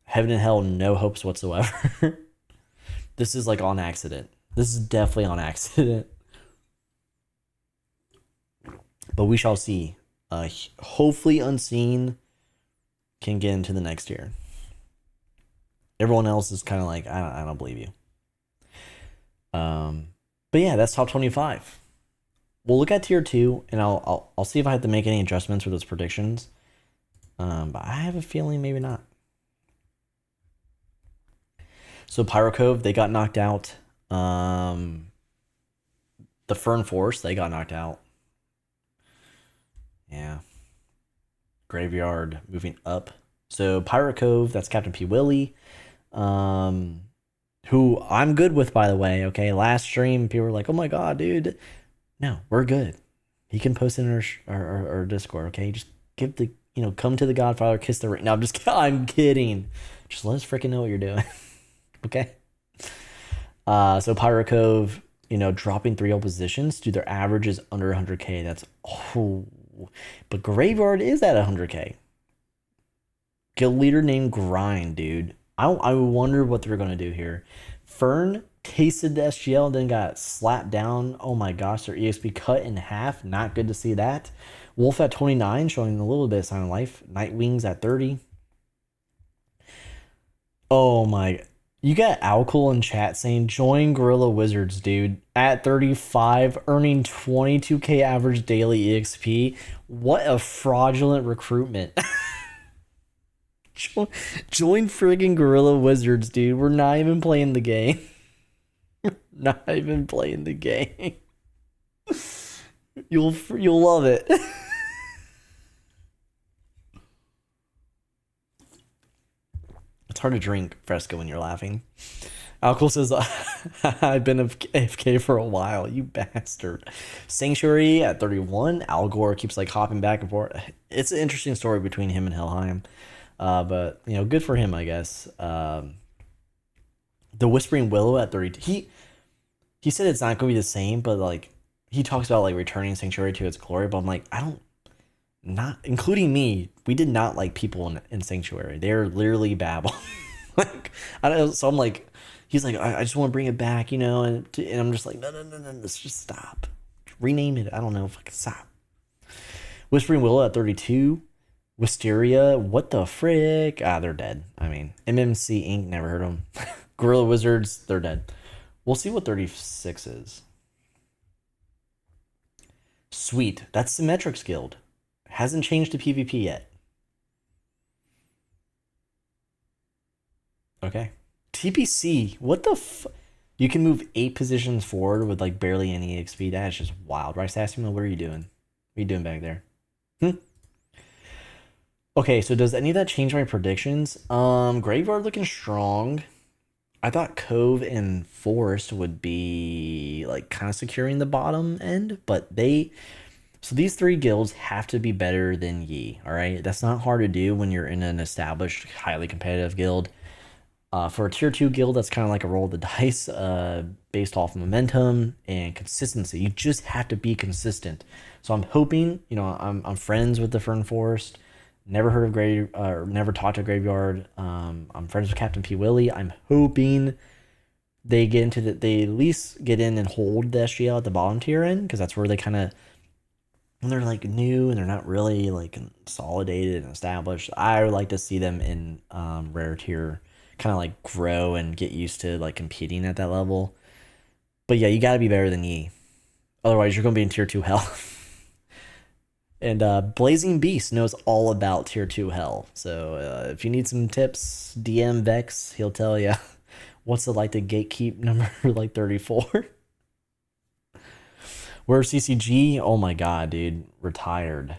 Heaven and hell, no hopes whatsoever. This is like on accident. This is definitely on accident. But we shall see. Hopefully Unseen can get into the next tier. Everyone else is kind of like, I don't believe you. But yeah, that's top 25. we'll look at tier 2, and I'll see if I have to make any adjustments for those predictions. But I have a feeling maybe not. So Pyro Cove, they got knocked out. The Fern Forest, they got knocked out. Yeah. Graveyard moving up. So Pirate Cove, that's Captain P. Willie. Who I'm good with, by the way. Okay, last stream, people were like, "Oh my god, dude." No, we're good. He can post in our Discord. Okay, just give the come to the Godfather, kiss the ring. No, I'm kidding. Just let us freaking know what you're doing. Okay. So Pirate Cove, dropping 3 positions. Dude, their average is under 100k. That's but Graveyard is at 100k. Guild leader named Grind, dude. I wonder what they're gonna do here. Fern tasted the SGL and then got slapped down. Oh my gosh, their EXP cut in half. Not good to see that. Wolf at 29, showing a little bit of sign of life. Nightwings at 30. Oh my. You got Alcool in chat saying, join Gorilla Wizards, dude. At 35, earning 22k average daily EXP. What a fraudulent recruitment. Join friggin' Gorilla Wizards, dude. We're not even playing the game. Not even playing the game. You'll love it. It's hard to drink Fresco when you're laughing. Alcohol says, I've been AFK for a while, you bastard. Sanctuary at 31. Al Gore keeps like hopping back and forth. It's an interesting story between him and Helheim. But good for him, I guess. The Whispering Willow at 32. He said it's not gonna be the same, but like he talks about like returning Sanctuary to its glory. But I'm like, not including me. We did not like people in Sanctuary. They're literally babble. Like I don't know. So I'm like, he's like, I just want to bring it back, and I'm just like, no, let's just stop. Rename it. I don't know if I can stop. Whispering Willow at 32. Wisteria, what the frick? They're dead. I mean, MMC Inc. Never heard of them. Gorilla Wizards, they're dead. We'll see what 36 is. Sweet. That's Symmetrics Guild. Hasn't changed to PvP yet. Okay. TPC, what the You can move 8 positions forward with like barely any XP. That is just wild. Rice Assimo, what are you doing? What are you doing back there? Okay, so does any of that change my predictions? Graveyard looking strong. I thought Cove and Forest would be like kind of securing the bottom end, but so these 3 guilds have to be better than Yi, all right? That's not hard to do when you're in an established, highly competitive guild. For a tier 2 guild, that's kind of like a roll of the dice based off momentum and consistency. You just have to be consistent. So I'm hoping, I'm friends with the Fern Forest. Never heard of never talked to Graveyard. I'm friends with Captain P. Willie. I'm hoping they they at least get in and hold the SGL at the bottom tier end, because that's where they kind of, when they're like new and they're not really like consolidated and established. I would like to see them in rare tier, kind of like grow and get used to like competing at that level. But yeah, you got to be better than Yi. Otherwise, you're going to be in tier 2 hell. And Blazing Beast knows all about tier 2 hell. So if you need some tips, DM Vex. He'll tell you what's it like to gatekeep number like 34. Where's CCG? Oh my god, dude. Retired.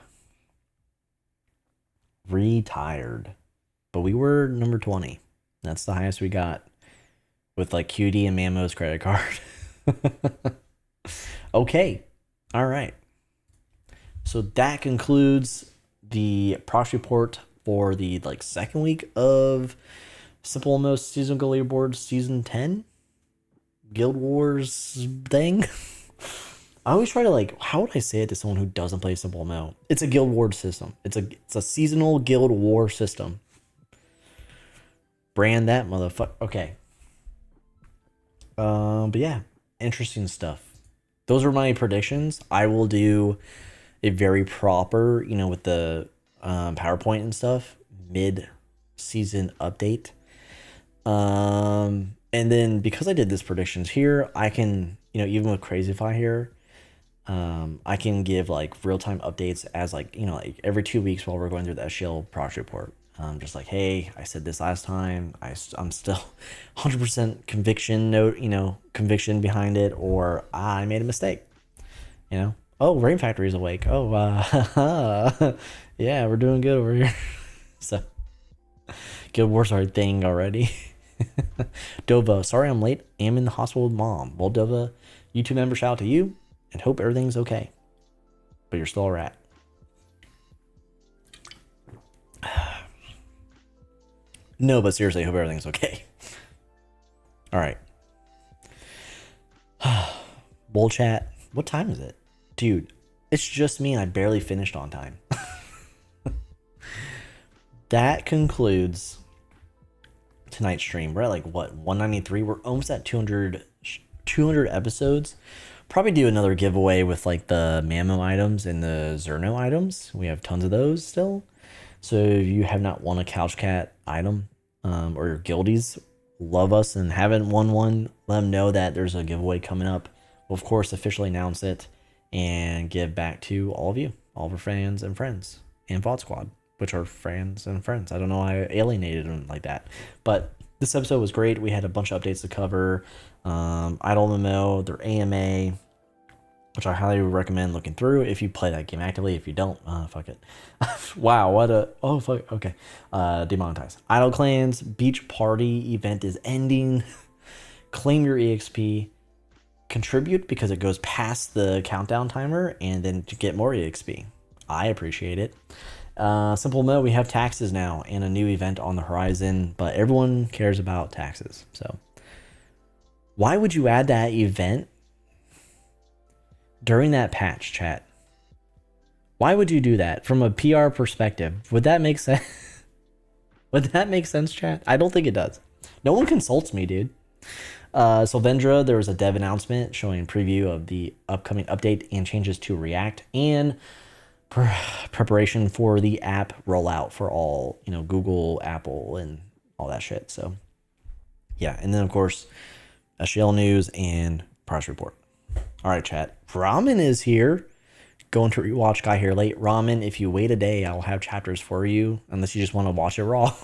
But we were number 20. That's the highest we got. With like QD and Mammo's credit card. Okay. All right. So that concludes the progress report for the second week of SimpleMMO Season Go Leaderboard Season 10 Guild Wars thing. I always try to how would I say it to someone who doesn't play SimpleMMO? It's a Guild Wars system. It's a seasonal Guild War system. Brand that motherfucker. Okay. But yeah, interesting stuff. Those are my predictions. I will do a very proper, with the PowerPoint and stuff, mid-season update. And then because I did this predictions here, I can, even with CrazyFi here, I can give like real-time updates as like, like every 2 weeks while we're going through the SGL progress report. Just like, hey, I said this last time. I'm still 100% conviction behind it, or I made a mistake. Oh, Rain Factory's awake. Oh, yeah, we're doing good over here. So, Guild Wars are a thing already. Dova, sorry I'm late. Am in the hospital with mom. Well, Dova, YouTube member, shout out to you and hope everything's okay. But you're still a rat. No, but seriously, hope everything's okay. All right. Bull chat. What time is it? Dude, it's just me and I barely finished on time. That concludes tonight's stream. We're at like, what, 193? We're almost at 200 episodes. Probably do another giveaway with like the MMO items and the Zerno items. We have tons of those still. So if you have not won a Couch Cat item, or your guildies love us and haven't won one, let them know that there's a giveaway coming up. We'll of course officially announce it and give back to all of you, all of our fans and friends, and VOD Squad, which are friends and friends. I don't know why I alienated them like that, but this episode was great. We had a bunch of updates to cover. IdleMMO, their AMA, which I highly recommend looking through if you play that game actively. If you don't, fuck it. Wow, what a... Oh, fuck, okay. Demonetize. Idle Clans, Beach Party event is ending. Claim your EXP. Contribute because it goes past the countdown timer, and then to get more EXP. I appreciate it. SimpleMMO, we have taxes now and a new event on the horizon, but everyone cares about taxes. So why would you add that event during that patch, chat? Why would you do that from a PR perspective? Would that make sense? Would that make sense, chat? I don't think it does. No one consults me, dude. Solvendra, there was a dev announcement showing a preview of the upcoming update and changes to React and preparation for the app rollout for all, Google, Apple, and all that shit. So yeah, and then of course SGL news and progress report. All right, chat. Ramen is here. Going to rewatch Guy Here Late. Ramen, if you wait a day, I'll have chapters for you, unless you just want to watch it raw.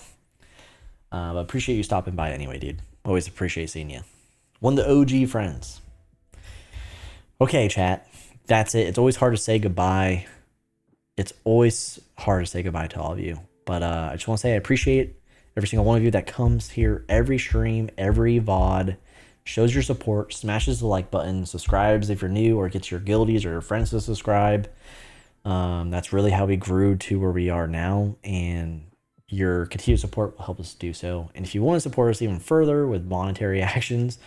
But appreciate you stopping by anyway, dude. Always appreciate seeing you. One of the OG friends. Okay, chat. That's it. It's always hard to say goodbye. It's always hard to say goodbye to all of you. But I just want to say I appreciate every single one of you that comes here every stream, every VOD, shows your support, smashes the like button, subscribes if you're new, or gets your guildies or your friends to subscribe. That's really how we grew to where we are now, and your continued support will help us do so. And if you want to support us even further with monetary actions,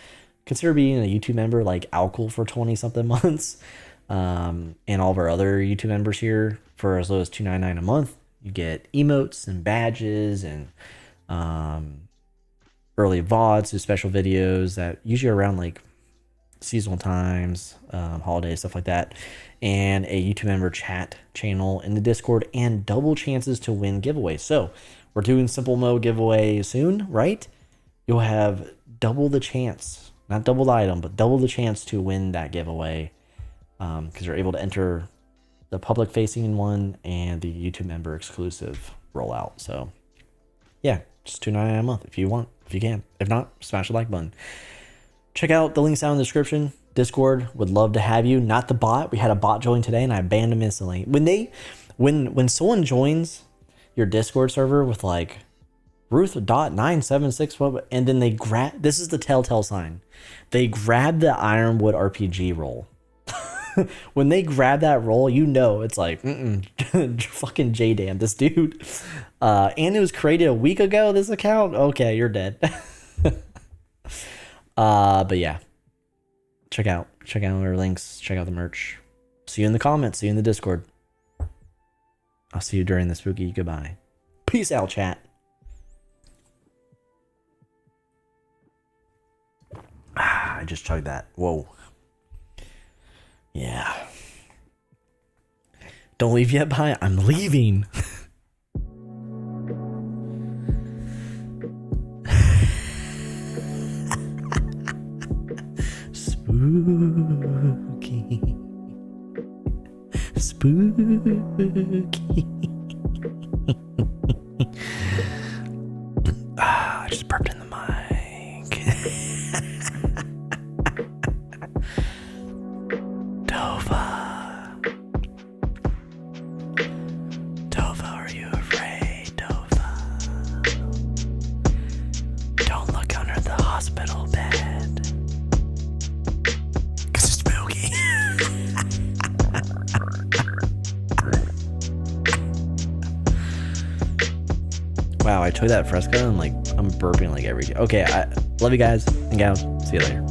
consider being a YouTube member like Alcool for 20 something months, and all of our other YouTube members here for as low as $2.99 a month. You get emotes and badges and early VODs to special videos that usually are around like seasonal times, holidays, stuff like that, and a YouTube member chat channel in the Discord, and double chances to win giveaways. So we're doing SimpleMMO giveaway soon, right? You'll have double the chance, not double the item, but double the chance to win that giveaway, because you're able to enter the public facing one and the YouTube member exclusive rollout. So yeah, just $2.99 a month if you want, if you can. If not, smash the like button. Check out the links down in the description. Discord, would love to have you. Not the bot. We had a bot join today and I banned him instantly. When someone joins your Discord server with like Ruth.976, and then they grab, this is the telltale sign, they grab the Ironwood RPG role. When they grab that role, it's like, fucking J-Dam, this dude. And it was created a week ago, this account? Okay, you're dead. But yeah, check out our links, check out the merch. See you in the comments, see you in the Discord. I'll see you during the spooky goodbye. Peace out, chat. I just chugged that. Whoa. Yeah. Don't leave yet, bye. I'm leaving. Spooky. spooky. I just burped in the mic. Tova. Tova, are you afraid, Tova? Don't look under the hospital bed. 'Cause it's spooky. Wow, I took that fresco and like I'm burping like every day. Okay, I love you guys and gals. See you later.